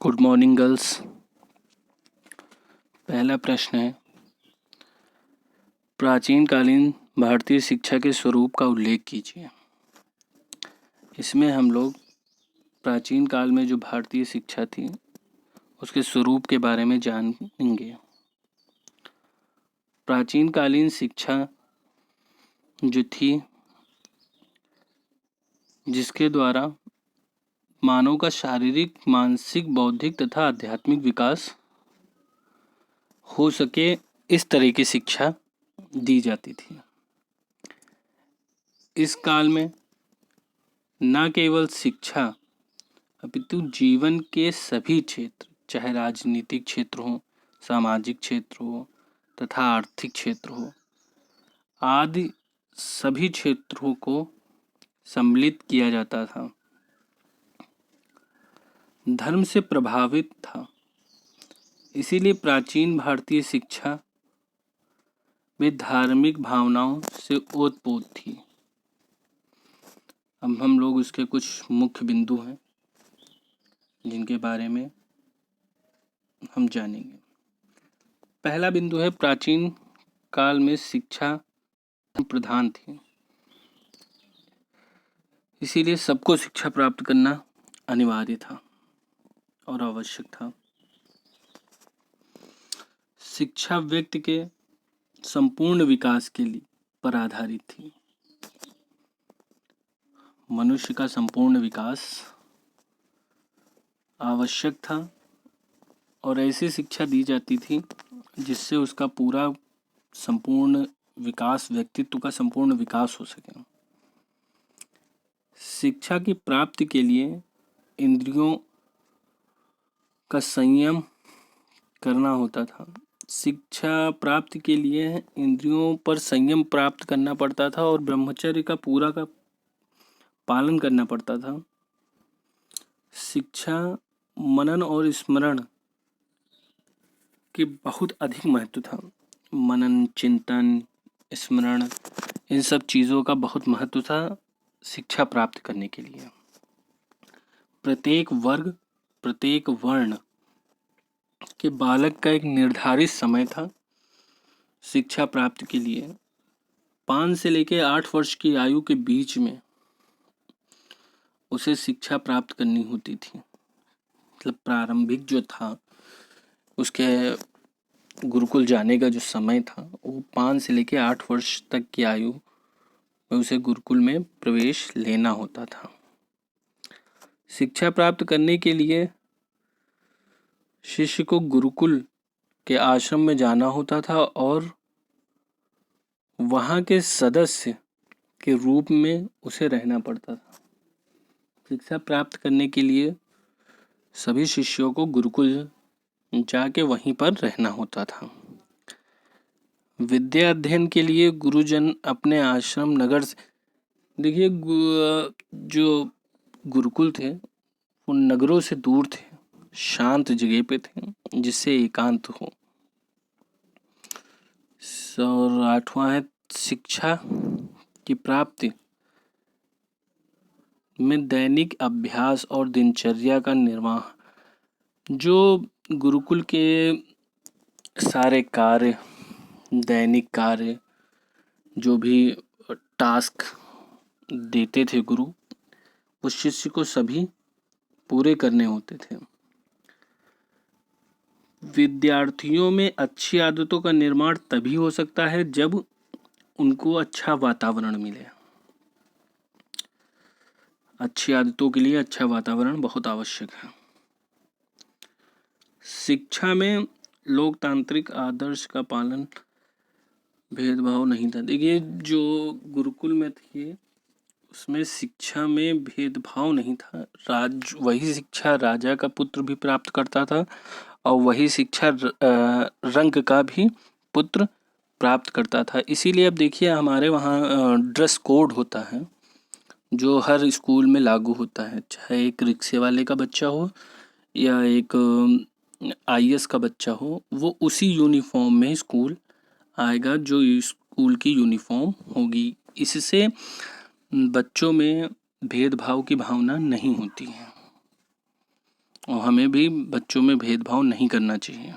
Good morning girls. पहला प्रश्न है, प्राचीन कालीन भारतीय शिक्षा के स्वरूप का उल्लेख कीजिए। इसमें हम लोग प्राचीन काल में जो भारतीय शिक्षा थी उसके स्वरूप के बारे में जानेंगे। प्राचीन कालीन शिक्षा जो थी, जिसके द्वारा मानव का शारीरिक, मानसिक, बौद्धिक तथा आध्यात्मिक विकास हो सके, इस तरह की शिक्षा दी जाती थी। इस काल में न केवल शिक्षा अपितु जीवन के सभी क्षेत्र, चाहे राजनीतिक क्षेत्र हो, सामाजिक क्षेत्र हो तथा आर्थिक क्षेत्र हो, आदि सभी क्षेत्रों को सम्मिलित किया जाता था। धर्म से प्रभावित था, इसीलिए प्राचीन भारतीय शिक्षा में धार्मिक भावनाओं से ओतप्रोत थी। अब हम लोग उसके कुछ मुख्य बिंदु हैं जिनके बारे में हम जानेंगे। पहला बिंदु है, प्राचीन काल में शिक्षा प्रधान थी, इसीलिए सबको शिक्षा प्राप्त करना अनिवार्य था और आवश्यक था। शिक्षा व्यक्ति के संपूर्ण विकास के लिए पर आधारित थी। मनुष्य का संपूर्ण विकास आवश्यक था और ऐसी शिक्षा दी जाती थी जिससे उसका पूरा संपूर्ण विकास, व्यक्तित्व का संपूर्ण विकास हो सके। शिक्षा की प्राप्ति के लिए इंद्रियों का संयम करना होता था। शिक्षा प्राप्ति के लिए इंद्रियों पर संयम प्राप्त करना पड़ता था और ब्रह्मचर्य का पूरा का पालन करना पड़ता था। शिक्षा मनन और स्मरण के बहुत अधिक महत्व था। मनन, चिंतन, स्मरण, इन सब चीज़ों का बहुत महत्व था शिक्षा प्राप्त करने के लिए। प्रत्येक वर्ग, प्रत्येक वर्ण के बालक का एक निर्धारित समय था शिक्षा प्राप्ति के लिए। 5 से लेकर 8 वर्ष की आयु के बीच में उसे शिक्षा प्राप्त करनी होती थी। मतलब प्रारंभिक जो था, उसके गुरुकुल जाने का जो समय था वो 5 से लेकर 8 वर्ष तक की आयु में उसे गुरुकुल में प्रवेश लेना होता था। शिक्षा प्राप्त करने के लिए शिष्य को गुरुकुल के आश्रम में जाना होता था और वहाँ के सदस्य के रूप में उसे रहना पड़ता था। शिक्षा प्राप्त करने के लिए सभी शिष्यों को गुरुकुल जाके वहीं पर रहना होता था। विद्या अध्ययन के लिए गुरुजन अपने आश्रम नगर से, देखिए जो गुरुकुल थे वो नगरों से दूर थे, शांत जगह पे थे जिससे एकांत हो। और 8वां है, शिक्षा की प्राप्ति में दैनिक अभ्यास और दिनचर्या का निर्वाह। जो गुरुकुल के सारे कार्य, दैनिक कार्य, जो भी टास्क देते थे गुरु, उस शिष्य को सभी पूरे करने होते थे। विद्यार्थियों में अच्छी आदतों का निर्माण तभी हो सकता है जब उनको अच्छा वातावरण मिले। अच्छी आदतों के लिए अच्छा वातावरण बहुत आवश्यक है। शिक्षा में लोकतांत्रिक आदर्श का पालन, भेदभाव नहीं था। देखिए जो गुरुकुल में थे उसमें शिक्षा में भेदभाव नहीं था। वही शिक्षा राजा का पुत्र भी प्राप्त करता था और वही शिक्षा रंक का भी पुत्र प्राप्त करता था। इसीलिए अब देखिए हमारे वहाँ ड्रेस कोड होता है जो हर स्कूल में लागू होता है, चाहे एक रिक्शे वाले का बच्चा हो या एक IAS का बच्चा हो, वो उसी यूनिफॉर्म में स्कूल आएगा जो स्कूल की यूनिफॉर्म होगी। इससे बच्चों में भेदभाव की भावना नहीं होती है और हमें भी बच्चों में भेदभाव नहीं करना चाहिए।